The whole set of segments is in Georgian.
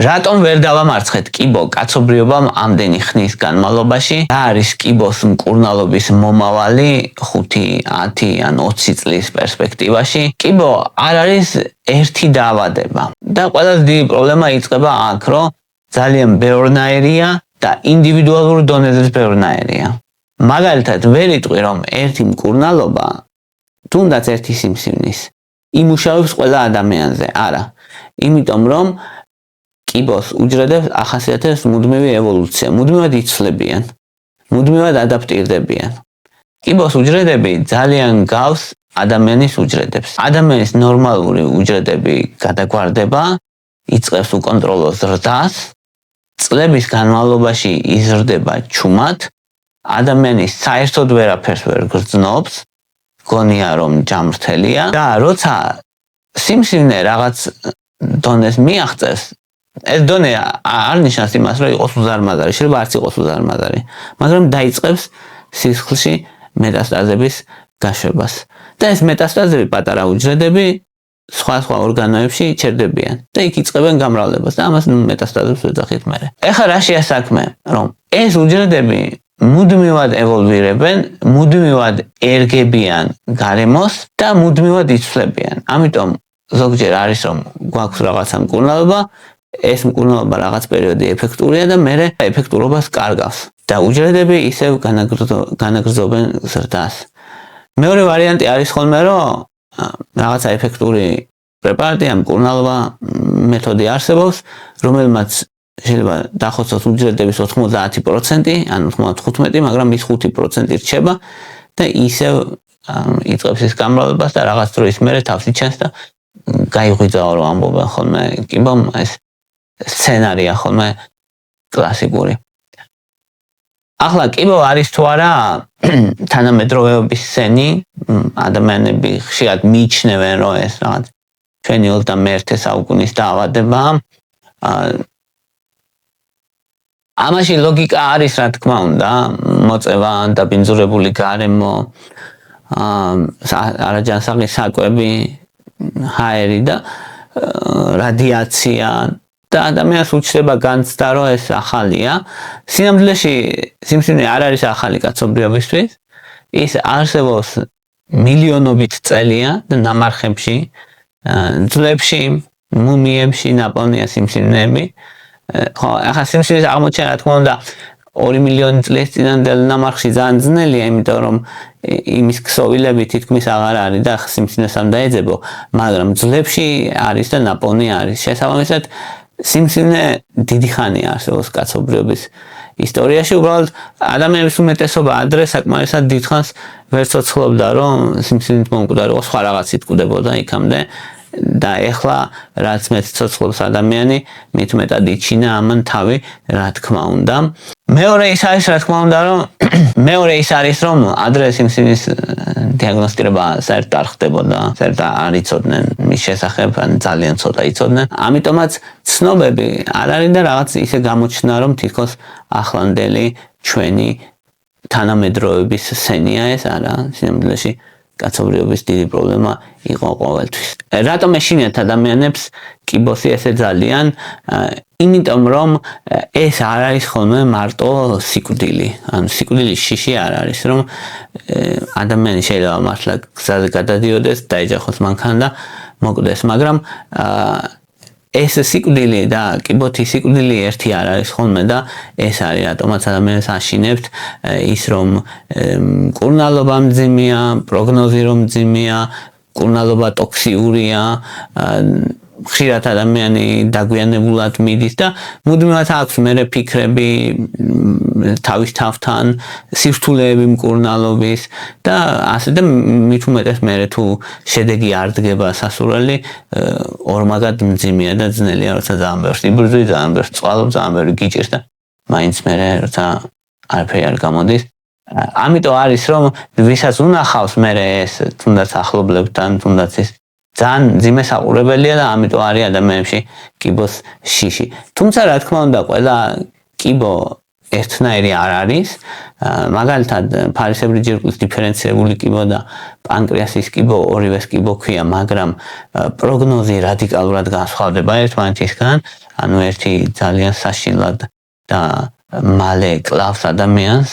რატომ ვერ დავამარცხეთ კიბო კაცობრიობამ ამდენი ხნის განმავლობაში? რა არის კიბოს მკურნალობის მომავალი 5, 10 ან 20 წლის პერსპექტივაში? კიბო არ არის ერთი დაავადება და ყველაზე დიდი პრობლემა იწყება აქ, რომ ძალიან ბევრნაირია და ინდივიდუალურ დონეზეც ბევრნაირია. მაგალითად, ვერ იტყვი, რომ ერთი მკურნალობა, თუნდაც ერთი სიმსივნის, იმუშავებს ყველა ადამიანზე. არა. იმიტომ რომ კიბოს უჯრედებს ახასიათებს მუდმივი ევოლუცია, მუდმივად იცვლებიან, მუდმივად ადაპტირდებიან. კიბოს უჯრედები ძალიან გავს ადამიანის უჯრედებს. ადამიანის ნორმალური უჯრედები გადაგვარდება, იწყებს უკონტროლო ზრდას, წლების განმავლობაში იზრდება ჩუმად, ადამიანის საერთოდ ვერაფერს ვერ გრძნობს, გონია რომ ჯამრთელია და როცა სიმსივნე რაღაც დონეს მიაღწევს, ეს დონე არ ნიშნავს იმას, რომ იყოს უზარმაზარი, შეიძლება არც იყოს უზარმაზარი, მაგრამ დაიწყებს სისხლში მეტასტაზების გაშვებას. და ეს მეტასტაზები პატარა უჯრედები სხვა ორგანოებში ჩერდებიან და იქ იწყებენ გამრავლებას და ამას მეტასტაზებს ვეძახით მერე. ეხლა რაშია საქმე, რომ ეს უჯრედები მუდმივად ევოლვირებენ, მუდმივად ერგებიან გარემოს და მუდმივად იცვლებიან. ამიტომ ზოგჯერ არის რომ გვაქვს რაღაცა მკურნალობა, ეს მკურნალობა რაღაც პერიოდი ეფექტურია და მერე ეფექტურობას კარგავს და უჯრედები ისევ განაგრძობენ ზრდას. მეორე ვარიანტი არის ხოლმე, რომ რაღაცა ეფექტური პრეპარატი ან მკურნალობა მეთოდი არსებობს, რომელმაც შეიძლება დახოცოს უჯრედების 90% ან 95%, მაგრამ ის 5% რჩება და ისევ იწყებს ის გამრავლებას და რაღაც დროის მერე თავს იჩენს და გაიღვიძაო რომ ამბობენ ხოლმე კიბომ, ეს სცენარია ხოლმე კლასიკური. ახლა კიბო არის თუ არა თანამედროვეობის სცენი, ადამიანები ხშირად მიიჩნევენ რომ ეს რაღაც ჩვენი 21 საუკუნის დაავადება. ამაში ლოგიკა არის, რა თქმა უნდა, მოწევა, დაბინძურებული გარემო, არაჯანსაღი საკვები, ჰაერი და რადიაცია და ადამიანს უჩნდება განცდა, რომ ეს ახალია. სინამდვილეში სიმსივნე არ არის ახალი კაცობრიობისთვის, ის არსებობს მილიონობით წელია და ნამარხებში, ძვლებში, მუმიებში ნაპოვნია სიმსივნეები. ხო, ახლა სიმსივნის აღმოჩენა, რა თქმა უნდა, 2 მილიონი წლის წინანდელი ნამარხში ძალიან ძნელია, იმიტომ რომ იმის ქსოვილები თითქმის აღარ არის და სიმსივნეს არ დაეძებო, მაგრამ ძვლებში არის და ნაპოვნი არის. შესაბამისად, სიმსივნე დიდი ხანია არსებობს კაცობრიობის ისტორიაში, უბრალოდ ადამიანების უმეტესობა ადრე საკმარისად დიდხანს ვერ ცოცხლობდა, რომ სიმსივნით მომკვდარიყო, სხვა რაღაცით კვდებოდა იქამდე. და ეხლა რაც მეც ცოცხლობს ადამიანი, მით მეტად იჩინა ამან თავი, რა თქმა უნდა. მეორე ის არის, რომ ადრე სიმსივნის დიაგნოსტირება საერთოდ არ ხდებოდა, საერთოდ არ იცოდნენ მის შესახებ, ან ძალიან ცოტა იცოდნენ. ამიტომაც ცნობები არ არის და რაღაც ისე გამოჩნდა, რომ თითქოს ახლანდელი ჩვენი თანამედროვეობის სცენია ეს არა, სინამდვილეში კაცობრიობის დიდი პრობლემა იყო ყოველთვის. რატომ ეშინიათ ადამიანებს კიბოსი ესე ძალიან? იმიტომ რომ ეს არ არის ხოლმე მარტო სიკვდილი. ანუ სიკვდილის შიში არ არის, რომ ადამიანი შეიძლება მართლა გზაზე გადადიოდეს, დაეჯახოს მანქანა და მოკვდეს, მაგრამ ეს სიკვდილი და კიბოთი სიკვდილი ერთი არ არის ხოლმე და ეს არის რატომაც ადამიანს აშინებთ ის რომ მკურნალობა მძიმეა, პროგნოზი რომ მძიმეა, მკურნალობა ტოქსიურია, ხშირად ადამიანი დაგვიანებულად მიდის და მუდმივად აქვს მერე ფიქრები თავის თავთან, სირთულეები მკურნალობის და ასე და მით უმეტეს მერე თუ შედეგი არ დგება სასურველი, ორმაგად მძიმეა და ძნელია, როცა ძალიან ბევრს იბრძვი, ძალიან ბევრს წვალობ, ძალიან ბევრი გიჭირს და მაინც მერე როცა არაფერი არ გამოდის. ამიტომ არის რომ ვისაც უნახავს მერე ეს თუნდაც ახლობლებთან, თუნდაც ეს ძალიან ძიმე საყურებელია და ამიტომ არის ადამიანებში კიბოს შიში. თუმცა რა თქმა უნდა, ყველა კიბო ერთნაირი არ არის. მაგალითად, ფარისებრი ჯირკვლის დიფერენცირებული კიბო და პანკრეასის კიბო ორივეს კიბო ქვია, მაგრამ პროგნოზი რადიკალურად განსხვავდება ერთმანეთისგან. ანუ ერთი ძალიან საშინლად და მალე კლავს ადამიანს,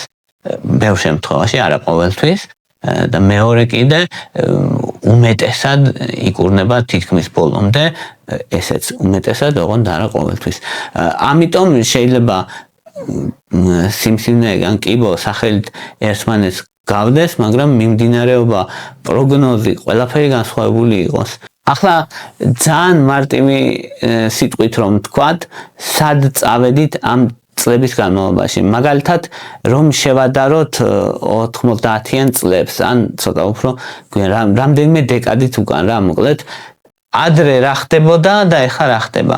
ბევრ შემთხვევაში, არა ყოველთვის. და მეორე კიდე უმეტესად იკურნება თითქმის ბოლომდე, ესეც უმეტესად, ოღონდ არა ყოველთვის. ამიტომ შეიძლება სიმსივნე ან კიბო სახელით ერთმანეთს გავდეს, მაგრამ მიმდინარეობა, პროგნოზი, ყველაფერი განსხვავებული იყოს. ახლა ძალიან მარტივი სიტყვით რომ ვთქვათ, სად წავედით ამ წლების განმავლობაში. მაგალითად, რომ შევადაროთ 90-იან წლებს, ან ცოტა უფრო რამდენიმე დეკადით უკან რა, მოკლედ, ადრე რა ხდებოდა და ეხლა რა ხდება.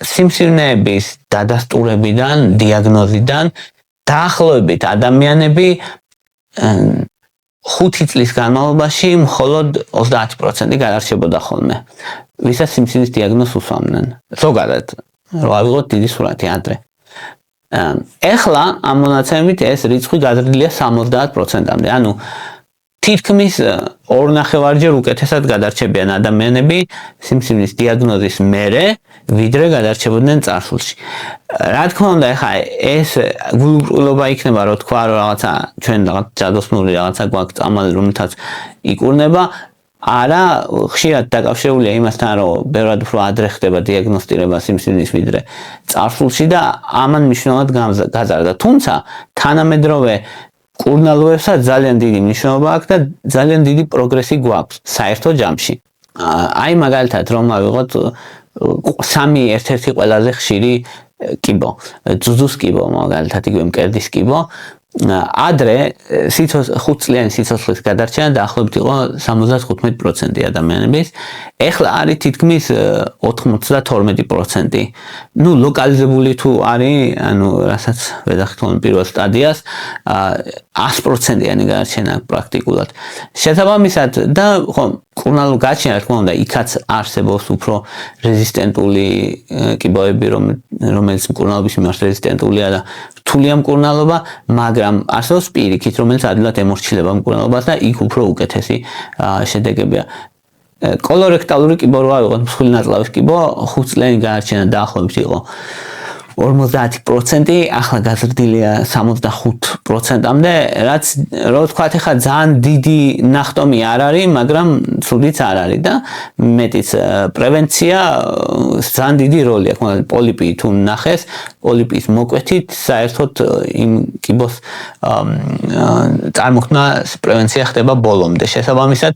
სიმსივნეების დადასტურებიდან, დიაგნოზიდან დაახლოებით ადამიანები 5 წლის განმავლობაში მხოლოდ 30% გადარჩებოდა ხოლმე. ვისაც სიმსივნის დიაგნოზს უსვამდნენ. ზოგადად, რა ვიღოთ დიდი სურათი ადრე. ეხლა ამ მონაცემებით ეს რიცხვი გადადილია 70%-მდე. ანუ თითქმის 2.5-ჯერ უკეთესად გადარჩებიან ადამიანები სიმსივნის დიაგნოზის მერე, ვიდრე გადარჩებოდნენ წარსულში. რა თქმა უნდა, ეხლა ეს გულუბრყვილობა იქნება, რომ თქვა, რომ რაღაცა ჩვენ რაღაც ჯადოსნური რაღაცა გვაქვს წამალი, რომელთაც იკურნება, არა, ხშირად დაკავშირებულია იმასთან, რომ ბევრად უფრო ადრე ხდება დიაგნოსტირება სიმსივნის ვიდრე წარსულში და ამან მნიშვნელოვნად გაზარდა. თუმცა თანამედროვე კურნალოებსაც ძალიან დიდი მნიშვნელობა აქვს და ძალიან დიდი პროგრესი გვაქვს საერთო ჯამში. აი მაგალითად რომ ავიღოთ სამი ერთ-ერთი ყველაზე ხშირი კიბო, ძუძუს კიბო, მაგალითად იგივე მკერდის კიბო. ადრე 5 წლიანი სიცოცხლის გადარჩენა დაახლოებით იყო 75% ადამიანების. ეხლა არის თითქმის 92%. ნუ ლოკალიზებული თუ არის, ანუ რასაც ვედახტონ პირველ სტადიას 100%-იანი გადარჩენა პრაქტიკულად. შესაბამისად და ხო კურნალო გაჩენა, რა თქმა უნდა, იქაც არსებობს უფრო რეზისტენტული კიბოები, რომელიც მკურნალობის მიმართ რეზისტენტულია და რთულია მკურნალობა, მაგრამ არსებობს პირიქით, რომელიც ადვილად ემორჩილება მკურნალობას და იქ უფრო უკეთესი შედეგებია. კოლორექტალური კიბო რა ვიღოთ, მსხვილი ნაწლავის კიბო 5 წლიანი გადარჩენა დაახლოებით იყო 50%, ახლა გაზრდილია 65%-მდე, რაც რო ვთქვათ, ახლა ძალიან დიდი ნახტომი არ არის, მაგრამ ცუდიც არ არის და მეტიც პრევენცია ძალიან დიდი როლი აქვს. მაგრამ პოლიპი თუ ნახეს, პოლიპის მოკვეთით საერთოდ იმ კიბოს წარმოქმნას პრევენცია ხდება ბოლომდე. შესაბამისად,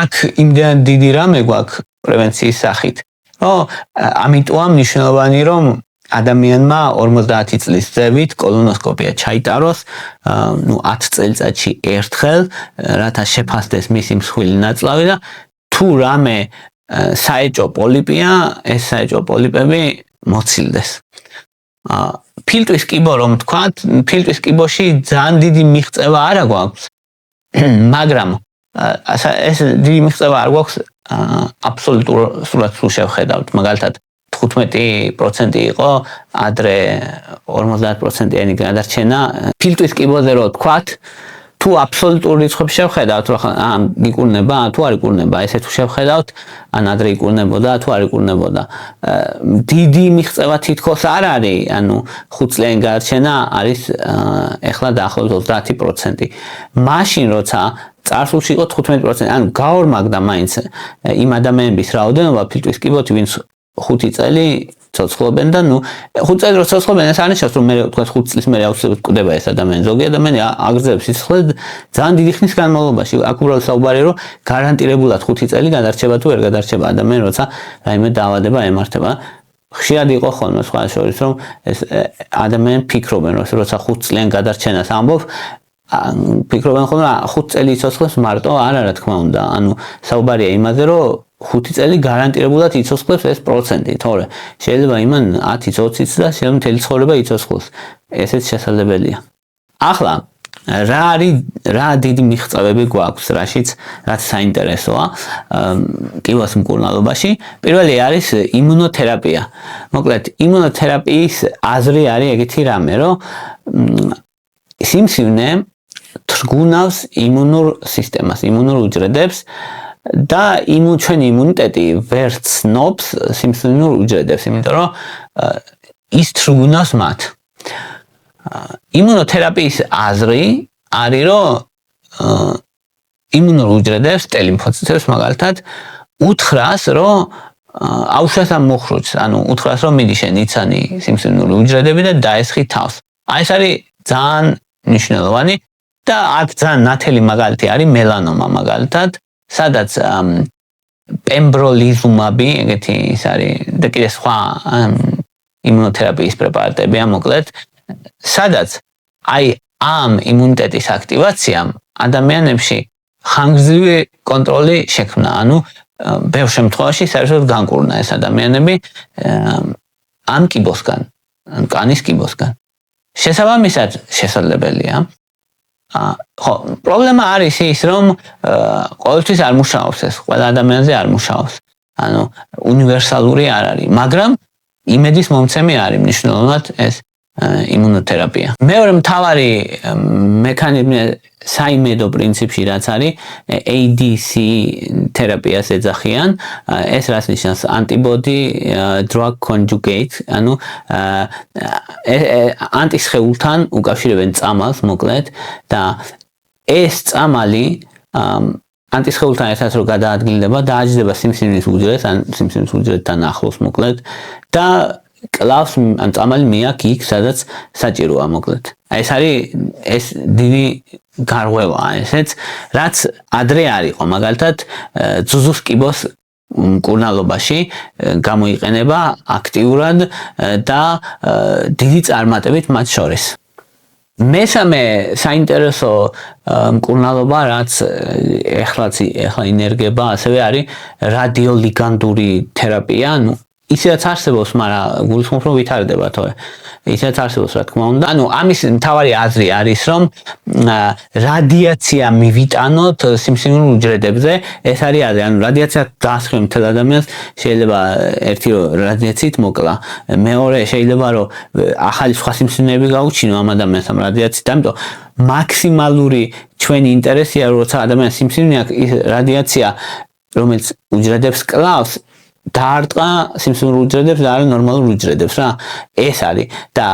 აქ იმდენ დიდი რამე გვაქვს პრევენციის სახით. ამიტომ მნიშვნელოვანი რომ ადამიანმა 50 წლის ზევით კოლონოსკოპია ჩაიტაროს, 10 წელიწადში ერთხელ, რათა შეფასდეს მისი მსხვილი ნაწლავი და თუ რამე საეჭო პოლიპია, ეს საეჭო პოლიპები მოცილდეს. ფილტვის კიბო რომ ვთქვათ, ფილტვის კიბოში ძალიან დიდი მიღწევა არა გვაქვს, მაგრამ ეს დიდი მიღწევა არ გვაქვს აბსოლუტურად სულ შევხედავთ. მაგალითად 15% იყო ადრე 50%-იანი გადარჩენა ფილტვის კიბოზე რო ვთქვათ, თუ აბსოლუტურ რიცხვებს შევხედავთ, რომ იკურნება, თუ არ იკურნება, ესე თუ შევხედავთ, ან ადრე იკურნებოდა, თუ არ იკურნებოდა. დიდი მიღწევა თითქოს არ არის, ანუ 5 წლიანი გადარჩენა არის ეხლა დაახლოებით 30%. მაშინ როცა წარსულში იყო 15%, ანუ გაორმაგდა მაინც იმ ადამიანების რაოდენობა ფილტვის კიბოთი, ვინც 5 წელი ცოცხლობენ და 5 წელი რო ცოცხლობენ, ეს არნიშნავს რომ მე ვთქვათ 5 წლის მერე აუცილებლად კვდება ეს ადამიანი. ზოგი ადამიანი აგრძელებს სიცოცხლეს ძალიან დიდი ხნის განმავლობაში. აქ უბრალოდ საუბარია რომ გარანტირებულად 5 წელი გადარჩება თუ ვერ გადარჩება ადამიანი, როცა რაიმე დაავადება ემართება. ხშირად იყო ხოლმე სხვა შორის რომ ეს ადამიანები ფიქრობენ რომ როცა 5 წლიან გადარჩენას ამბობ, ფიქრობენ ხოლმე 5 წელი იცოცხლებს მარტო არა, რა თქმა უნდა. ანუ საუბარია იმაზე რომ 5 წელი გარანტირებულად იცოცხლებს ეს პროცენტი, თორე შეიძლება იმან 10-20-იც და შეიძლება მთელი ცხოვრება იცოცხლოს. ესეც შესაძლებელია. ახლა რა დიდი მიღწევები გვაქვს, რაც საინტერესოა კიბოს მკურნალობაში. პირველი არის იმუნოთერაპია. მოკლედ, იმუნოთერაპიის აზრი არის ეგეთი რამე, რომ სიმსივნე თრგუნავს იმუნურ სისტემას, იმუნურ უჯრედებს და ჩვენი იმუნიტეტი ვერ ცნობს სიმსივნურ უჯრედებს, იმიტომ რომ ის თრგუნავს მათ. იმუნოთერაპიის აზრი არის, რომ იმუნურ უჯრედებს, T-ლიმფოციტებს მაგალითად უთხრას, რომ აუშვას ამ მოხრუჭს, ანუ უთხრას, რომ მიდი შენ იცანი სიმსივნური უჯრედები და დაესხი თავს. ეს არის ძალიან მნიშვნელოვანი და აქ ძალიან ნათელი მაგალითი არის მელანომა მაგალითად, სადაც პემბროლიზუმაბი, ეგეთი ის არის და კიდე სხვა იმუნოთერაპიის პრეპარატებია მოკლედ, სადაც ამ იმუნიტეტის აქტივაციამ ადამიანებში ხანგრძლივი კონტროლი შექმნა, ანუ ბევრ შემთხვევაში საერთოდ განკურნა ეს ადამიანები ამ კიბოსგან, ან კანის კიბოსგან. შესაბამისად შესაძლებელია. ხო, პრობლემა არის ის, რომ ყოველთვის არ მუშაობს ეს, ყველა ადამიანზე არ მუშაობს. ანუ უნივერსალური არ არის, მაგრამ იმედის მომცემი არის მნიშვნელოვნად ეს იმუნოთერაპია. მეორე მთავარი მექანიზმი საიმედო პრინციპში რაც არის ADC თერაპიას ეძახიან, ეს რაც ნიშნავს antibody drug conjugate, ანუ ანტისხეულთან უკავშირებენ წამალს მოკლედ და ეს წამალი ანტისხეულთან ერთად რო გადაადგილდება, დააჯდება სიმსივნის უჯრედს, ან სიმსივნის უჯრედთან ახლოს მოკლედ და კლავს ან წამალი მიაქ იქ, სადაც საჭიროა მოკლედ. ეს არის ეს დიდი გარღვევაა ესეც, რაც ადრე არ იყო, მაგალითად ძუძუს კიბოს მკურნალობაში გამოიყენება აქტიურად და დიდი წარმატებით მათ შორის. მესამე საინტერესო მკურნალობა, რაც ეხლა ინერგება, ასევე არის რადიოლიგანდური თერაპია, ანუ ისედაც არსებობს, მაგრამ გულისხმობ, რომ ვითარდება თორე. ისედაც არსებობს, რა თქმა უნდა. ანუ ამის მთავარი აზრი არის, რომ რადიაცია მივიტანოთ სიმსივნურ უჯრედებზე, ეს არის აზრი. ანუ რადიაცია დაასხმევ მთელ ადამიანს, შეიძლება ერთი რომ რადიაციით მოკლა, მეორე შეიძლება რომ ახალი სხვა სიმსივნეები გაუჩინო ამ ადამიანს ამ რადიაციით, ამიტომ მაქსიმალური ჩვენი ინტერესია, როცა ადამიანს სიმსივნე აქვს, ის რადიაცია, რომელიც უჯრედებს კლავს, დაარტყა სიმსივნურ უჯრედებს და არა ნორმალურ უჯრედებს რა. ეს არის და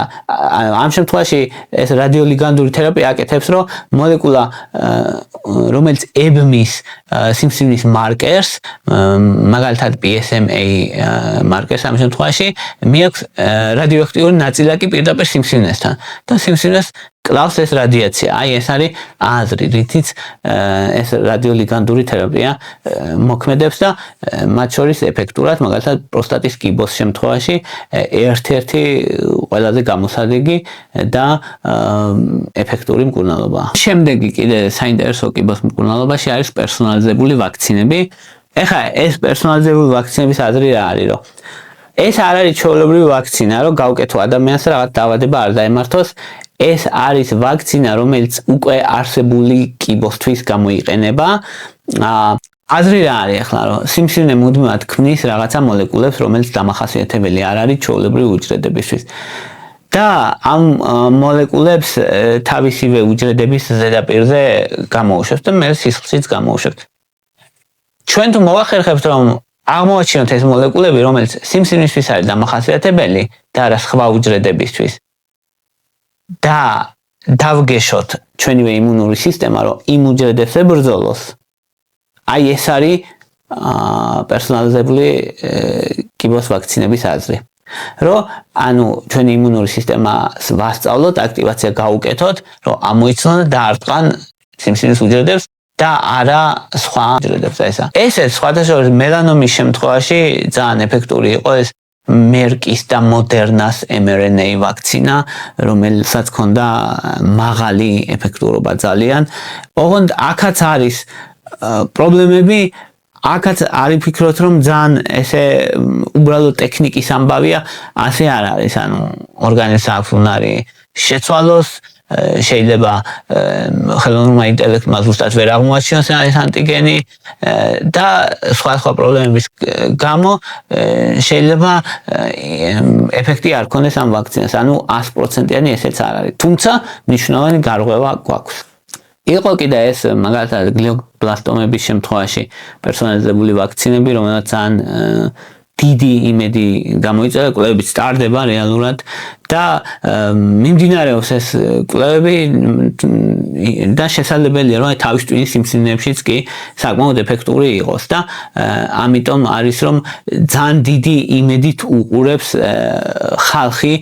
ამ შემთხვევაში ეს რადიოლიგანდური თერაპია აკეთებს, რომ მოლეკულა რომელიც ებმის სიმსივნის მარკერს, მაგალითად PSMA მარკერს ამ შემთხვევაში მიაქვს რადიოაქტიური ნაწილაკი პირდაპირ სიმსივნესთან და სიმსივნეს კლავს ეს რადიაცია. აი ეს არის აზრი, რითიც ეს რადიოლიგანდური თერაპია მოქმედებს და მათ შორის ეფექტურად, მაგალითად პროსტატის კიბოს შემთხვევაში ერთ-ერთი ყველაზე გამოსადეგი და ეფექტური მკურნალობაა. შემდეგი კიდე საინტერესო კიბოს მკურნალობაში არის პერსონალიზებული ვაქცინები. ეხლა ეს პერსონალიზებული ვაქცინების აზრი რა არის, რომ ეს არ არის ჩვეულებრივი ვაქცინა, რომ გავკეთო ადამიანს რაღაც დაავადება არ დაემართოს. ეს არის ვაქცინა, რომელიც უკვე არსებული კიბოსთვის გამოიყენება. აზრი რა არის ახლა, რომ სიმსივნე მუდმივად ქმნის რაღაცა მოლეკულებს, რომელიც დამახასიათებელი არ არის ჩვეულებრივი უჯრედებისთვის. და ამ მოლეკულებს თავისივე უჯრედების ზედაპირზე გამოუშვებს და მე სისხლშიც გამოუშვებს. ჩვენ თუ მოვახერხებთ, რომ აღმოვაჩინოთ ეს მოლეკულები, რომელიც სიმსივნისთვის არის დამახასიათებელი და არა სხვა უჯრედებისთვის. და დავგეშოთ ჩვენივე იმუნური სისტემა, რომ იმ უჯრედებს ებრძოლოს. აი ეს არის პერსონალიზებული კიბოს ვაქცინების აზრი. რომ ანუ ჩვენი იმუნური სისტემას ვასწავლოთ, აქტივაცია გაუკეთოთ, რომ ამოიცნონ და დაარტყან სიმსივნის უჯრედებს და არა სხვა უჯრედებს. ესეც სხვადასხვა მელანომის შემთხვევაში ძალიან ეფექტური იყო ეს მერკის და მოდერნას mRNA ვაქცინა, რომელსაც ჰქონდა მაღალი ეფექტურობა ძალიან. ოღონდ აქაც არის პრობლემები, აქაც არის ფიქრობთ, რომ ძალიან ესე უბრალოდ ტექნიკის ამბავია, ასე არ არის, ანუ ორგანიზმს აქვს უნარი შეცვალოს შეიძლება ხელოვნურმა ინტელექტმა ზუსტად ვერ აღმოაჩინოს ეს ანტიგენი და სხვა პრობლემების გამო შეიძლება ეფექტი არ ქონდეს ამ ვაქცინას, ანუ 100%-იანი ესეც არ არის. თუმცა მნიშვნელოვანი გარღვევა გვაქვს. იყო კიდე ეს მაგალითად გლიობლასტომების შემთხვევაში პერსონალიზებული ვაქცინები, რომელსაც ძალიან დიდი იმედი გამოიწვია, კვლევები სტარდება რეალურად და მიმდინარეობს ეს კვლევები და შესაძლებელია რომ თავის ტვინის სიმსივნეებშიც კი საკმაოდ ეფექტური იყოს და ამიტომ არის რომ ძალიან დიდი იმედით უყურებს ხალხი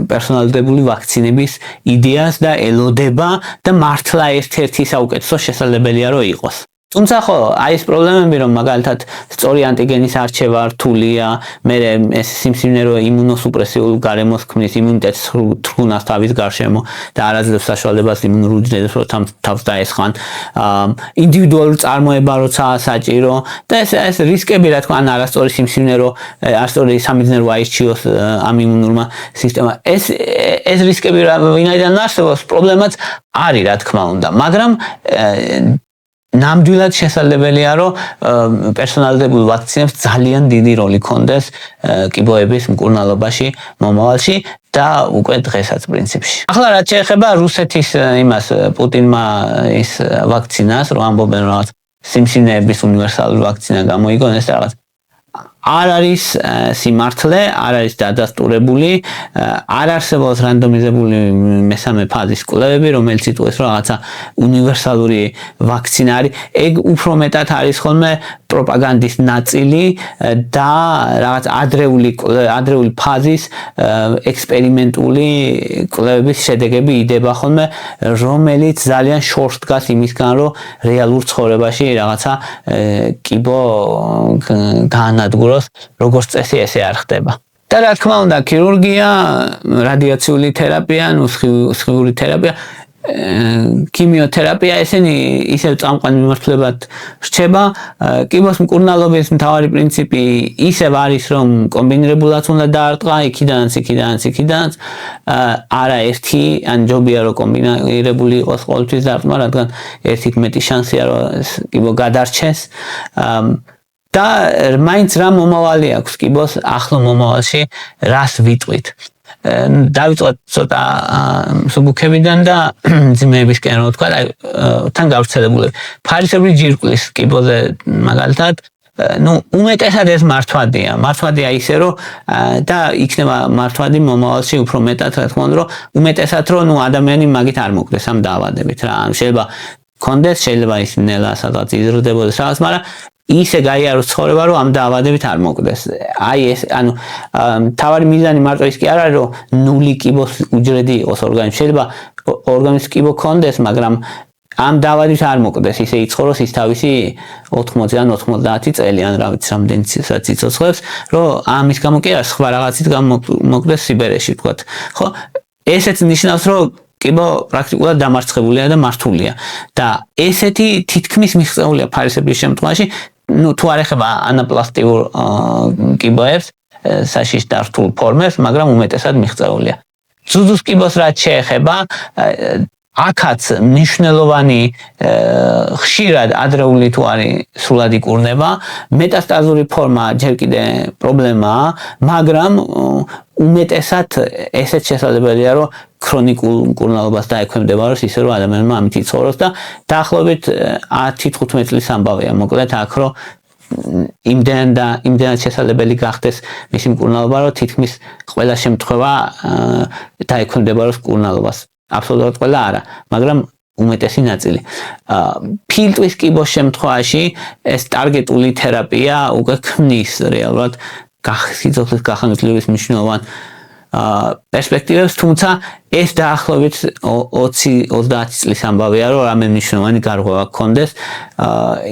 პერსონალიზებული ვაქცინების იდეას და ელოდება და მართლა ერთ-ერთი საუკეთესო შესაძლებელია რომ იყოს. თუმცა ხო, აი ეს პრობლემები რომ მაგალითად სწორი ანტიგენის არჩევა რთულია, მე ეს სიმსივნე რომ იმუნოსუპრესიულ გარემოს ქმნის იმუნიტეტს თრუნავს თავის გარშემო და არ აძლევს საშუალებას იმუნურ უჯრედებს რომ თავს დაესხან. ინდივიდუალური წარმოება როცა საჭირო და ეს რისკები რა თქმა უნდა არასწორი სიმსივნე რომ არასწორი სამიზნე რომ აირჩიოს ამ იმუნურმა სისტემამ. ეს რისკები ვინაიდან არსებობს, პრობლემაც არის რა თქმა უნდა, მაგრამ ნამდვილად შესაძლებელია რომ პერსონალიზებულ ვაქცინებს ძალიან დიდი როლი ქონდეს კიბოების მკურნალობაში მომავალში და უკვე დღესაც პრინციპში. ახლა რაც შეეხება რუსეთის იმას პუტინმა ის ვაქცინას რომ ამბობენ რომ სიმსივნეების უნივერსალური ვაქცინა გამოიგონ ეს რაღაც არ არის სიმართლე, არ არის დადასტურებული, არ არსებობს რანდომიზებული მესამე ფაზის კვლევები, რომელიც იტყვის რომ რაღაცა უნივერსალური ვაქცინა არის. ეგ უფრო მეტად არის ხოლმე პროპაგანდის ნაწილი და რაღაც ადრეული ფაზის ექსპერიმენტული კვლევების შედეგები იდება ხოლმე, რომელიც ძალიან შორს დგას იმისგან, რომ რეალურ ცხოვრებაში რაღაცა კიბო გაანადგუროს, როგორც წესი ესე არ ხდება. და რა თქმა უნდა, ქირურგია, რადიაციული თერაპია, სხიური თერაპია, ქიმიოთერაპია ესენი ისევ წამყვან მიმართულებად რჩება. კიბოს მკურნალობის მთავარი პრინციპი ისევ არის რომ კომბინირებულად უნდა დაარტყა იქიდანაც არა ერთი ან ჯობია რომ კომბინირებული იყოს ყოველთვის დარტყმა, რადგან ერთით მეტი შანსია რომ კიბო გადარჩეს. და მაინც რა მომავალი აქვს კიბოს ახლო მომავალში რას ვიტყვით. დავიწყოთ ცოტა მსუბუქებიდან და ძიმეებისკენ რომ ვთქვა, თან გავრცელებულები. ფარისებრი ჯირკვლის კიბოზე მაგალითად უმეტესად ეს მართვადია ისე რომ და იქნება მართვადი მომავალში უფრო მეტად რა თქმა უნდა რომ უმეტესად რომ ადამიანი მაგით არ მოკვდეს ამ დაავადებით რა. შეიძლება კონდეს, შეიძლება ის ნელა სადღაც იზრდებოდეს რაღაც, მაგრამ ისე გაიაროს ცხოვრება რომ ამ დაავადებით არ მოკვდეს. აი ეს ანუ თავარი მიზანი მარტო ის კი არ არის რომ ნული კიბოს უჯრედი იყოს ორგანიზმში. შეიძლება ორგანიზმის კიბო კონდეს, მაგრამ ამ დაავადებით არ მოკვდეს, ისე იცხოვროს ის თავისი 80-ან 90 წელი ან რა ვიცი რამდენიცაც იცოცხლებს, რომ ამის გამო კი არა სხვა რაღაცით მოკვდეს სიბერეში ვთქვათ. ხო, ესეც ნიშნავს რომ კიბო პრაქტიკულად დამარცხებულია და მართულია. და ესეთი თითქმის მიღწეულია ფარისებრის შემთხვევაში, თუ არ ეხება ანაპლასტიურ კიბოებს, საშიშ და რთულ ფორმებს, მაგრამ უმეტესად მიღწეულია. ძუძუს კიბოს რაც შეეხება, აქაც მნიშვნელოვანი ხშირად ადრეული თუ არის სრულად იკურნება, მეტასტაზური ფორმა ჯერ კიდე პრობლემაა, მაგრამ უმეტესად ესეც შესაძლებელია რომ ქრონიკულ მკურნალობას დაექვემდებაროს ისე რომ ადამიანმა ამით იცხოვროს და დაახლოებით 10-15 წლის ამბავია. მოკლედ აქ რომ იმდენად შესაძლებელი გახდეს მისი მკურნალობა, რომ თითქმის ყველა შემთხვევა დაექვემდებაროს მკურნალობას. აბსოლუტურად ყველა არა, მაგრამ უმეტესი ნაწილი. ფილტვის კიბოს შემთხვევაში ეს ტარგეტული თერაპია უკვე ქმნის რეალურად სიცოცხლის გახანგრძლივების მნიშვნელოვან პერსპექტივებს, თუმცა ეს დაახლოებით 20-30 წლის ამბავია, რომ რამე მნიშვნელოვანი გარღვევა გქონდეს,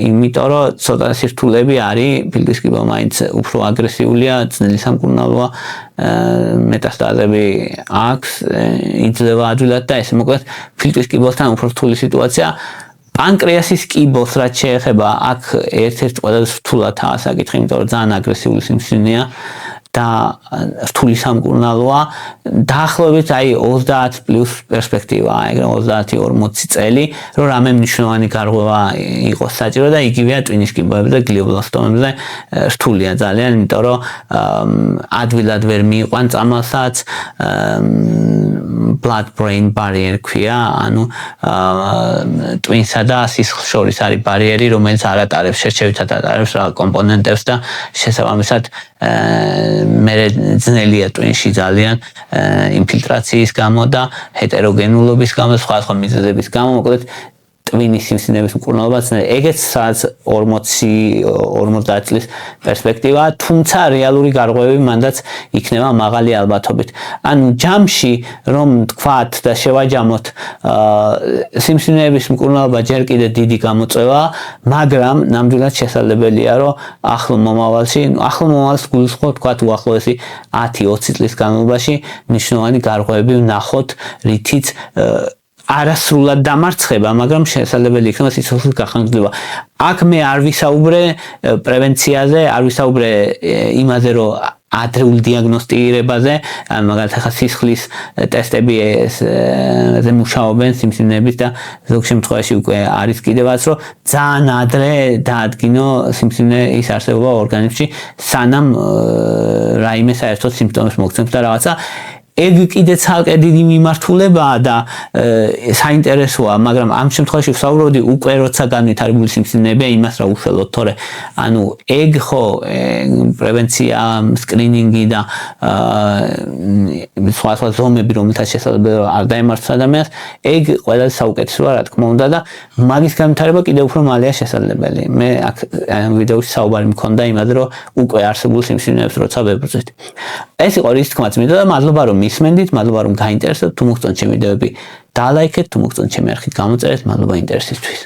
იმიტომ რომ ცოტა სირთულეები არის, ფილტვის კიბო მაინც უფრო აგრესიულია, ძნელი სამკურნალოა, მეტასტაზები აქვს, იძლევა ადვილად და ესე მოკლედ ფილტვის კიბოსთან უფრო რთული სიტუაცია. პანკრეასის კიბოს რაც შეეხება, აქ ერთ-ერთი ყველაზე რთულადაა საკითხი, იმიტომ რომ ძალიან აგრესიული სიმსივნეა და რთული სამკურნალოა. დაახლოებით აი 30 პლუს პერსპექტივაა, ეგრე 30-40 წელი, რომ რამე მნიშვნელოვანი გარღვევა იყოს საჭირო და იგივეა ტვინის კიბოებზე და გლიობლასტომებზე, რთულია ძალიან, იმიტომ რომ ადვილად ვერ მიიყვან წამალსაც, blood brain barrier ქვია, ანუ ტვინსა და სისხლს შორის არის ბარიერი, რომელიც არ ატარებს შერჩევითად ატარებს რა კომპონენტებს და შესაბამისად მე ძნელია ტვინში ძალიან ინფილტრაციის გამო და ჰეტეროგენულობის გამო, სხვადასხვა მიზეზების გამო, მოკლედ ტვინის სიმსივნეების მკურნალობაც ეგეც სადაც 40 წლის პერსპექტივაა, თუმცა რეალური გარღვევები მანდაც იქნება მაღალი ალბათობით. ანუ ჯამში რომ თქვათ და შევაჯამოთ სიმსივნეების მკურნალობა ჯერ კიდე დიდი გამოწვევაა, მაგრამ ნამდვილად შესაძლებელია, რომ ახლო მომავალს გულისხმობ თქვათ უახლოესი 10-20 წლის განმავლობაში მნიშვნელოვანი გარღვევები ვნახოთ, რითიც არასრულად დამარცხება, მაგრამ შესაძლებელი იქნება სიცოცხლის გახანგრძლივება. აქ მე არ ვისაუბრე პრევენციაზე, არ ვისაუბრე იმაზე, რომ ადრეულ დიაგნოსტირებაზე, მაგალითად ახლა სისხლის ტესტებზე მუშაობენ სიმსივნეების და ზოგ შემთხვევაში უკვე არის კიდევაც, რომ ძალიან ადრე დაადგინო სიმსივნეის არსებობა ორგანიზმში, სანამ რაიმე საერთოდ სიმპტომებს მოგცემს და რაღაცა. ეგ კიდე ცალკე დიდი მიმართულებაა და საინტერესოა, მაგრამ ამ შემთხვევაში ვსაუბრობდი უკვე როცა განვითარებული სიმსივნეებია იმას რა უშველოთ, თორე ანუ ეგ ხო პრევენცია, სკრინინგი და სხვა ზომები, რომელთაც შესაძლებელია არ დაემართოს ადამიანს, ეგ ყველაზე საუკეთესოა, რა თქმა უნდა და მაგის განვითარება კიდევ უფრო მალეა შესაძლებელი. მე აქ ვიდეოში საუბარი მქონდა იმაზე, რომ უკვე არსებულ სიმსივნეებს როცა ვებრძვით. ეს იყო რის თქმაც მინდა და მადლობა რომ ისმენდით, მადლობა რომ გაინტერესებთ, თუ მოგწონთ ჩემი ვიდეოები დალაიქეთ, თუ მოგწონთ ჩემი არხით გამოწერეთ, მადლობა ინტერესისთვის.